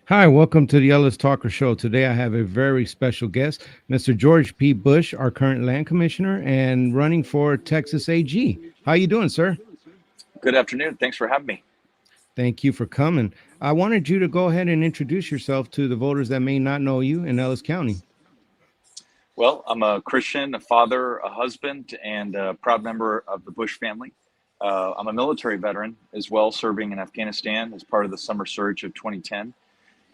Hi, welcome to the Ellis Talker Show. Today I have a very special guest, Mr. George P. Bush, our current land commissioner and running for Texas AG. How you doing, sir? Good afternoon. Thanks for having me. Thank you for coming. I wanted you to go ahead and introduce yourself to the voters that may not know you in Ellis County. Well, I'm a Christian, a father, a husband, and a proud member of the Bush family. I'm a military veteran as well, serving in Afghanistan as part of the summer surge of 2010.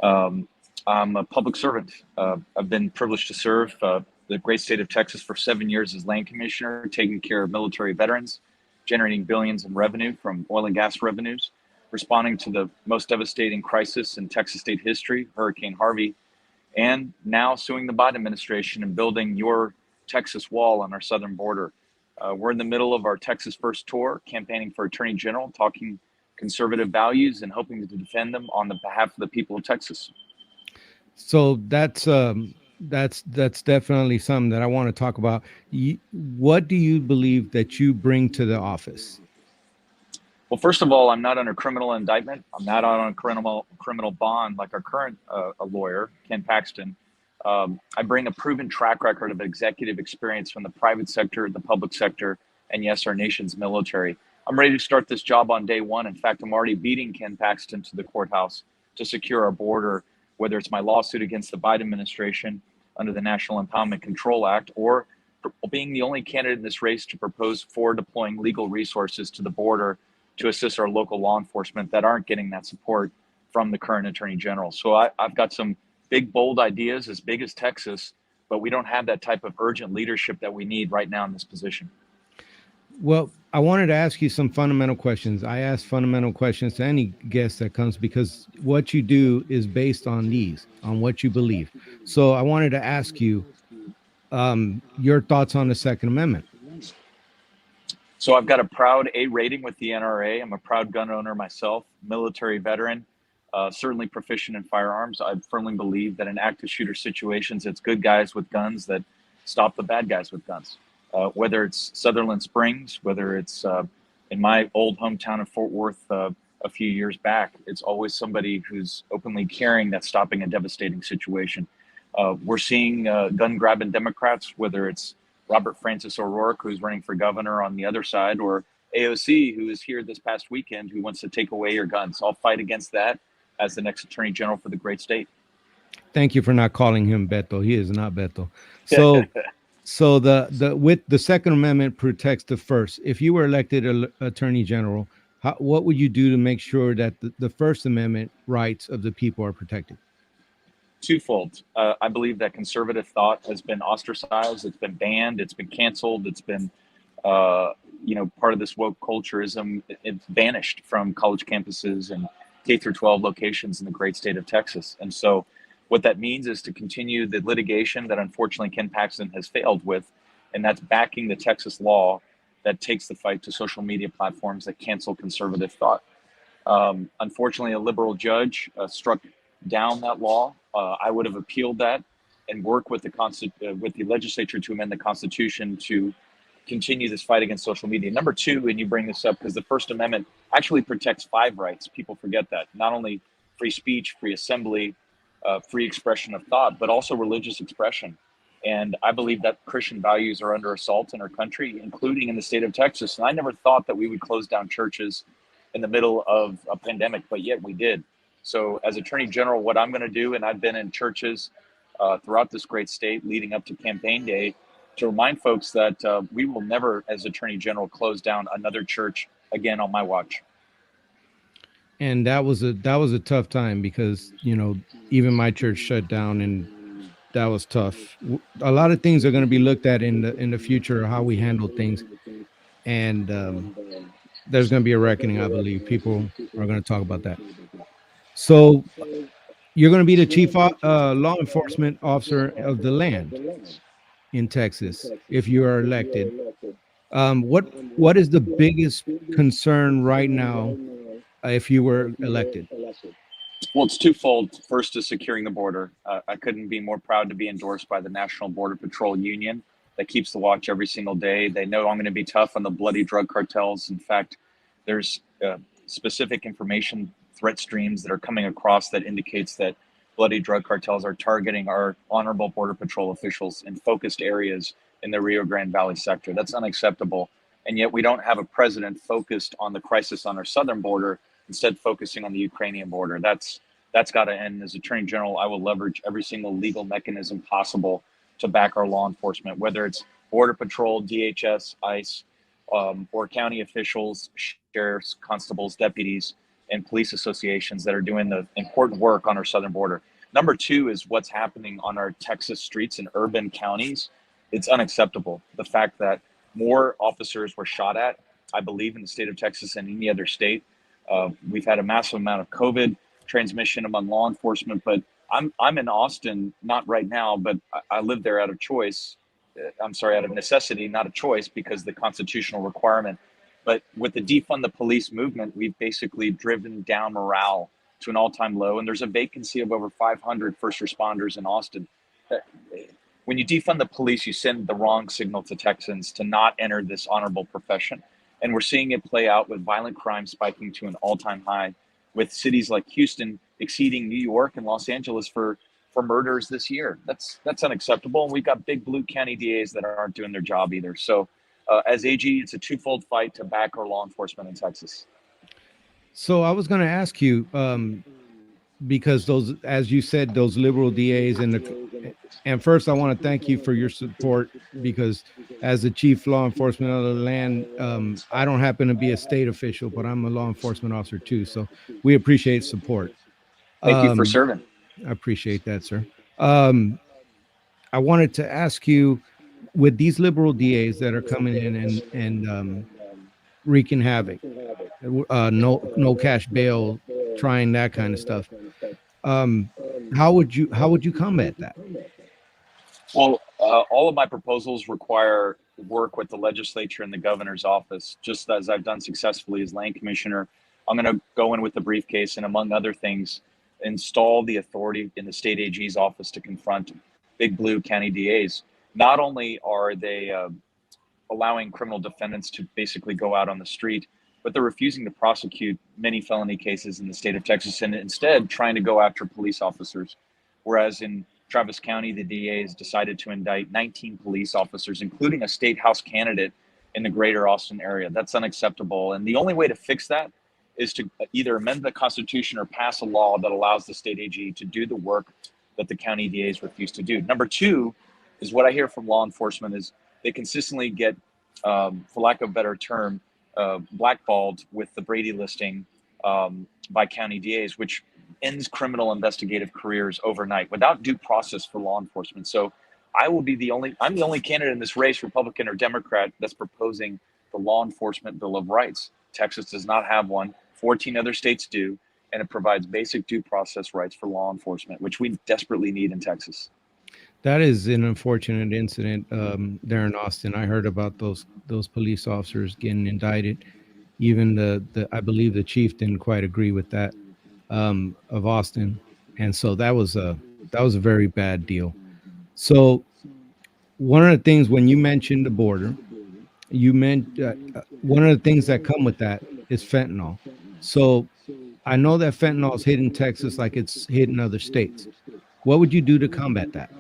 Um, I'm a public servant. I've been privileged to serve the great state of Texas for 7 years as land commissioner, taking care of military veterans, generating billions in revenue from oil and gas revenues, responding to the most devastating crisis in Texas state history, Hurricane Harvey, and now suing the Biden administration and building your Texas wall on our southern border. We're in the middle of our Texas First tour, campaigning for Attorney General, talking conservative values and hoping to defend them on the behalf of the people of Texas. So that's definitely something that I want to talk about. What do you believe that you bring to the office? Well, first of all, I'm not under criminal indictment. I'm not on a criminal bond like our current a lawyer, Ken Paxton. I bring a proven track record of executive experience from the private sector, the public sector, and yes, our nation's military. I'm ready to start this job on day one. In fact, I'm already beating Ken Paxton to the courthouse to secure our border, whether it's my lawsuit against the Biden administration under the National Impoundment Control Act, or being the only candidate in this race to propose for deploying legal resources to the border to assist our local law enforcement that aren't getting that support from the current attorney general. So I've got some big, bold ideas as big as Texas, but we don't have that type of urgent leadership that we need right now in this position. Well, I wanted to ask you some fundamental questions. I ask fundamental questions to any guest that comes because what you do is based on on what you believe. So I wanted to ask you your thoughts on the Second Amendment. So I've got a proud A rating with the NRA. I'm a proud gun owner myself, military veteran, certainly proficient in firearms. I firmly believe that in active shooter situations, it's good guys with guns that stop the bad guys with guns. Whether it's Sutherland Springs, whether it's in my old hometown of Fort Worth a few years back, it's always somebody who's openly carrying that's stopping a devastating situation. We're seeing gun grabbing Democrats, whether it's Robert Francis O'Rourke, who's running for governor on the other side, or AOC, who is here this past weekend, who wants to take away your guns. I'll fight against that as the next attorney general for the great state. Thank you for not calling him Beto. He is not Beto. So the with the Second Amendment protects the first. If you were elected attorney general, what would you do to make sure that the First Amendment rights of the people are protected? Twofold. I believe that conservative thought has been ostracized, it's been banned, it's been canceled, it's been, part of this woke culturism. It's vanished from college campuses and K through 12 locations in the great state of Texas. And so what that means is to continue the litigation that unfortunately Ken Paxton has failed with, and that's backing the Texas law that takes the fight to social media platforms that cancel conservative thought. Unfortunately, a liberal judge struck down that law. I would have appealed that and worked with the legislature to amend the Constitution to continue this fight against social media. Number two, and you bring this up because the First Amendment actually protects 5 rights. People forget that. Not only free speech, free assembly, free expression of thought, but also religious expression. And I believe that Christian values are under assault in our country, including in the state of Texas. And I never thought that we would close down churches in the middle of a pandemic, but yet we did. So as Attorney General, what I'm going to do, and I've been in churches throughout this great state leading up to campaign day, to remind folks that we will never, as Attorney General, close down another church again on my watch. And that was a tough time because, even my church shut down, and that was tough. A lot of things are going to be looked at in the future, how we handle things. And there's going to be a reckoning. I believe people are going to talk about that. So you're going to be the chief law enforcement officer of the land in Texas if you are elected. What is the biggest concern right now if you were elected? Well, it's twofold. First is securing the border. I couldn't be more proud to be endorsed by the National Border Patrol Union that keeps the watch every single day. They know I'm going to be tough on the bloody drug cartels. In fact, there's specific information threat streams that are coming across that indicates that bloody drug cartels are targeting our honorable Border Patrol officials in focused areas in the Rio Grande Valley sector. That's unacceptable. And yet we don't have a president focused on the crisis on our southern border, instead focusing on the Ukrainian border. That's got to end. As Attorney General, I will leverage every single legal mechanism possible to back our law enforcement, whether it's Border Patrol, DHS, ICE, or county officials, sheriffs, constables, deputies, and police associations that are doing the important work on our southern border. Number two is what's happening on our Texas streets in urban counties. It's unacceptable. The fact that more officers were shot at, I believe, in the state of Texas than any other state. We've had a massive amount of COVID transmission among law enforcement, but I'm in Austin, not right now, but I live there out of choice. I'm sorry, out of necessity, not a choice, because the constitutional requirement. But with the defund the police movement, we've basically driven down morale to an all-time low, and there's a vacancy of over 500 first responders in Austin. When you defund the police, you send the wrong signal to Texans to not enter this honorable profession. And we're seeing it play out with violent crime spiking to an all-time high, with cities like Houston exceeding New York and Los Angeles for murders this year. That's unacceptable. And we've got big blue county DAs that aren't doing their job either. So as AG, it's a twofold fight to back our law enforcement in Texas. So I was going to ask you, because those, as you said, those liberal DAs and first I want to thank you for your support, because as the chief law enforcement of the land, I don't happen to be a state official, but I'm a law enforcement officer too. So we appreciate support. Thank you for Um, serving. I appreciate that, sir. Um, I wanted to ask you, with these liberal DAs that are coming in and wreaking havoc, no cash bail, trying that kind of stuff. Um, how would you combat that? Well, all of my proposals require work with the legislature and the governor's office, just as I've done successfully as land commissioner. I'm going to go in with the briefcase and, among other things, install the authority in the state AG's office to confront big blue county DAs. Not only are they allowing criminal defendants to basically go out on the street, but they're refusing to prosecute many felony cases in the state of Texas and instead trying to go after police officers. Whereas in Travis County, the DA has decided to indict 19 police officers, including a state house candidate in the greater Austin area. That's unacceptable. And the only way to fix that is to either amend the Constitution or pass a law that allows the state AG to do the work that the county DAs refuse to do. Number two is what I hear from law enforcement is they consistently get, for lack of a better term, blackballed with the Brady listing by county DAs, which ends criminal investigative careers overnight without due process for law enforcement. So I'm the only candidate in this race, Republican or Democrat, that's proposing the Law Enforcement Bill of Rights. Texas does not have one. 14 other states do, and it provides basic due process rights for law enforcement, which we desperately need in Texas. That is an unfortunate incident there in Austin. I heard about those police officers getting indicted. Even the I believe the chief didn't quite agree with that of Austin, and so that was a very bad deal. So one of the things when you mentioned the border, you meant one of the things that come with that is fentanyl. So I know that fentanyl is hit in Texas like it's hit in other states. What would you do to combat that?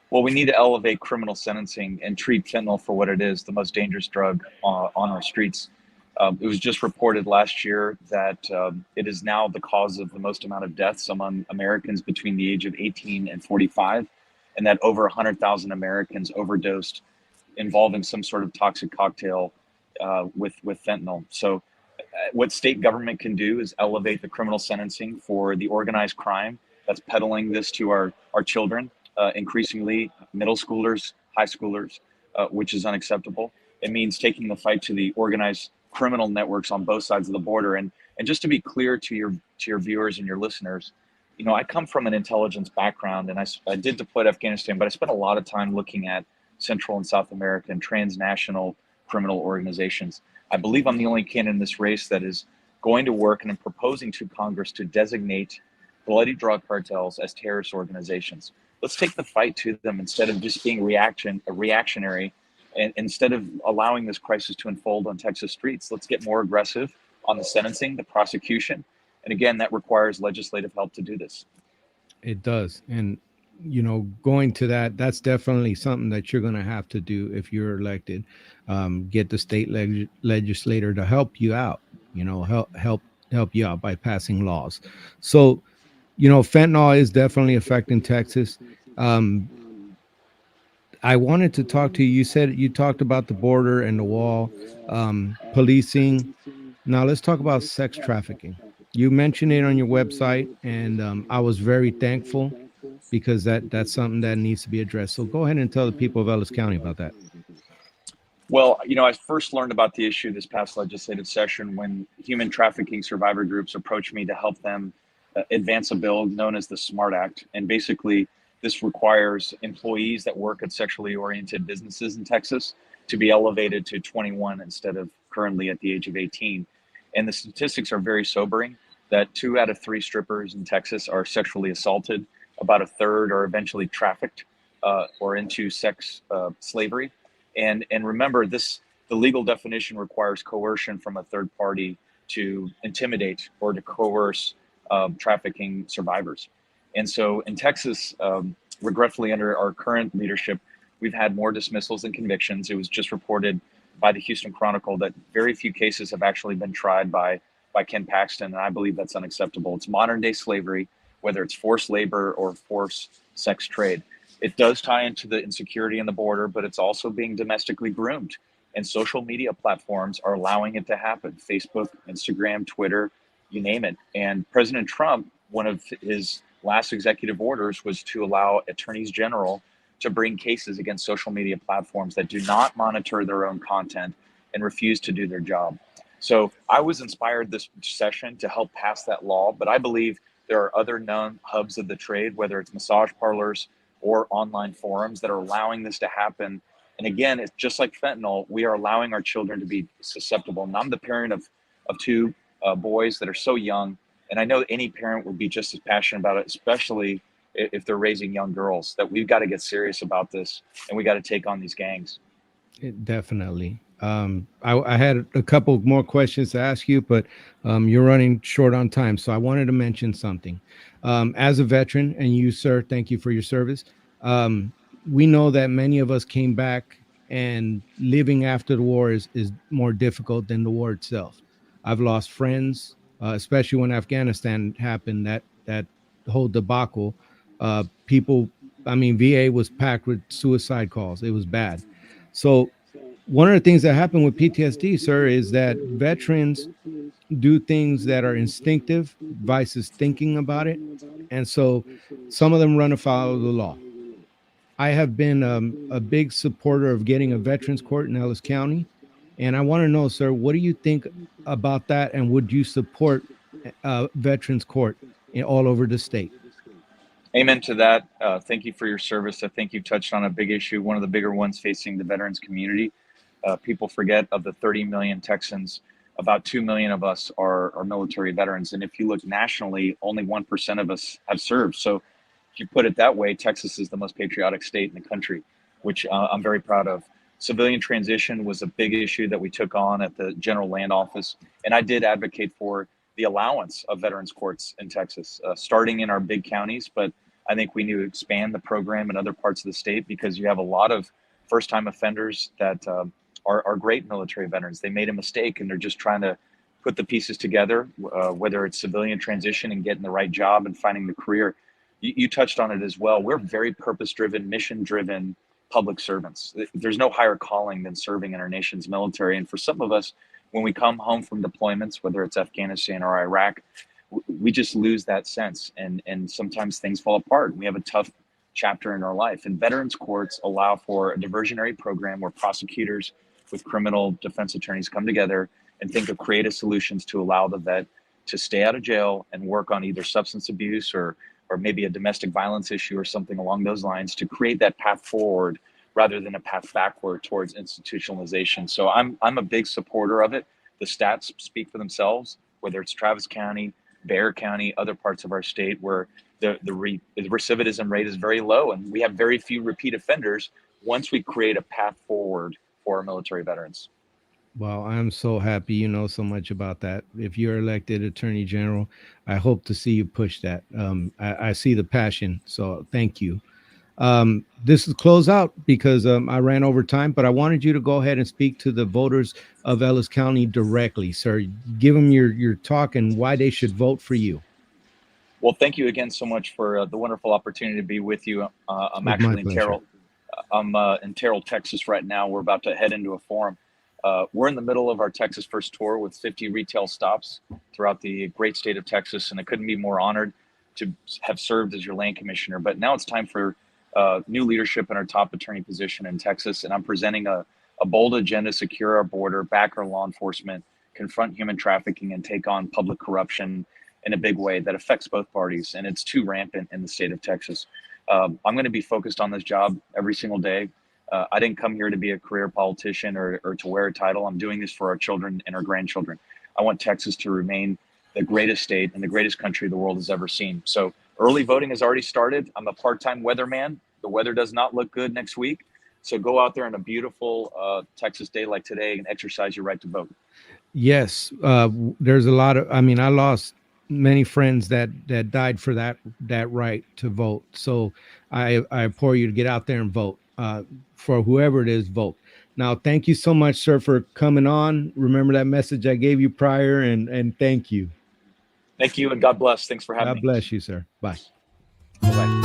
Well, we need to elevate criminal sentencing and treat fentanyl for what it is, the most dangerous drug on our streets. It was just reported last year that it is now the cause of the most amount of deaths among Americans between the age of 18 and 45, and that over 100,000 Americans overdosed involving some sort of toxic cocktail with fentanyl. So what state government can do is elevate the criminal sentencing for the organized crime that's peddling this to our children, increasingly middle schoolers, high schoolers, which is unacceptable. It means taking the fight to the organized criminal networks on both sides of the border. And just to be clear to your viewers and your listeners, I come from an intelligence background, and I did deploy to Afghanistan, but I spent a lot of time looking at Central and South American transnational criminal organizations. I believe I'm the only candidate in this race that is going to work and I'm proposing to Congress to designate bloody drug cartels as terrorist organizations. Let's take the fight to them instead of just being reactionary, and instead of allowing this crisis to unfold on Texas streets. Let's get more aggressive on the sentencing, the prosecution, and again, that requires legislative help to do this. It does. And, going to that, that's definitely something that you're going to have to do if you're elected. Get the state legislator to help you out, help you out by passing laws. So, fentanyl is definitely affecting Texas. Um, I wanted to talk to you. You said you talked about the border and the wall, policing. Now let's talk about sex trafficking. You mentioned it on your website, and I was very thankful because that's something that needs to be addressed. So go ahead and tell the people of Ellis County about that. Well, I first learned about the issue this past legislative session when human trafficking survivor groups approached me to help them advance a bill known as the SMART Act. And basically, this requires employees that work at sexually oriented businesses in Texas to be elevated to 21 instead of currently at the age of 18. And the statistics are very sobering that 2 out of 3 strippers in Texas are sexually assaulted. About a third are eventually trafficked or into sex slavery. And remember, the legal definition requires coercion from a third party to intimidate or to coerce trafficking survivors. And so in Texas, regretfully, under our current leadership, we've had more dismissals than convictions. It was just reported by the Houston Chronicle that very few cases have actually been tried by Ken Paxton, and I believe that's unacceptable. It's modern day slavery, whether it's forced labor or forced sex trade. It does tie into the insecurity in the border, but it's also being domestically groomed. And social media platforms are allowing it to happen. Facebook, Instagram, Twitter, you name it. And President Trump, one of his last executive orders was to allow attorneys general to bring cases against social media platforms that do not monitor their own content and refuse to do their job. So I was inspired this session to help pass that law, but I believe there are other known hubs of the trade, whether it's massage parlors or online forums, that are allowing this to happen. And again, it's just like fentanyl, we are allowing our children to be susceptible. And I'm the parent of 2 boys that are so young. And I know any parent would be just as passionate about it, especially if they're raising young girls, that we've got to get serious about this and we got to take on these gangs. Definitely. I had a couple more questions to ask you, but you're running short on time. So I wanted to mention something. As a veteran, and you, sir, thank you for your service. We know that many of us came back, and living after the war is more difficult than the war itself. I've lost friends, especially when Afghanistan happened, that whole debacle. People, I mean, VA was packed with suicide calls. It was bad. So one of the things that happen with PTSD, sir, is that veterans do things that are instinctive versus thinking about it. And so some of them run afoul of the law. I have been a big supporter of getting a veterans court in Ellis County. And I want to know, sir, what do you think about that? And would you support veterans court all over the state? Amen to that. Thank you for your service. I think you've touched on a big issue, one of the bigger ones facing the veterans community. People forget, of the 30 million Texans, about 2 million of us are military veterans. And if you look nationally, only 1% of us have served. So if you put it that way, Texas is the most patriotic state in the country, which I'm very proud of. Civilian transition was a big issue that we took on at the General Land Office. And I did advocate for the allowance of veterans courts in Texas, starting in our big counties. But I think we need to expand the program in other parts of the state, because you have a lot of first-time offenders that are great military veterans. They made a mistake and they're just trying to put the pieces together, whether it's civilian transition and getting the right job and finding the career. You touched on it as well. We're very purpose-driven, mission-driven public servants. There's no higher calling than serving in our nation's military. And for some of us, when we come home from deployments, whether it's Afghanistan or Iraq, we just lose that sense, and sometimes things fall apart. We have a tough chapter in our life, and veterans courts allow for a diversionary program where prosecutors with criminal defense attorneys come together and think of creative solutions to allow the vet to stay out of jail and work on either substance abuse or maybe a domestic violence issue or something along those lines, to create that path forward rather than a path backward towards institutionalization. So I'm a big supporter of it. The stats speak for themselves, whether it's Travis County, Bexar County, other parts of our state where the recidivism rate is very low, and we have very few repeat offenders once we create a path forward for our military veterans. Well, I'm so happy you know so much about that. If you're elected Attorney General, I hope to see you push that. I see the passion, so thank you. This is close out because I ran over time, but I wanted you to go ahead and speak to the voters of Ellis County directly, sir. Give them your talk and why they should vote for you. Well, thank you again so much for the wonderful opportunity to be with you. I'm It's my actually in pleasure. Terrell. I'm in Terrell, Texas right now. We're about to head into a forum. We're in the middle of our Texas First tour with 50 retail stops throughout the great state of Texas, and I couldn't be more honored to have served as your land commissioner. But now it's time for new leadership in our top attorney position in Texas, and I'm presenting a bold agenda: secure our border, back our law enforcement, confront human trafficking, and take on public corruption in a big way that affects both parties, and it's too rampant in the state of Texas. I'm going to be focused on this job every single day. I didn't come here to be a career politician or to wear a title. I'm doing this for our children and our grandchildren. I want Texas to remain the greatest state and the greatest country the world has ever seen. So early voting has already started. I'm a part-time weatherman. The weather does not look good next week. So go out there on a beautiful Texas day like today and exercise your right to vote. Yes, there's a lot of. I mean, I lost many friends that died for that right to vote. So I implore you to get out there and vote for whoever it is. Vote now. Thank you so much, sir, for coming on. Remember that message I gave you prior, and thank you. Thank you and God bless. Thanks for having God me. bless you, sir. Bye. Bye-bye.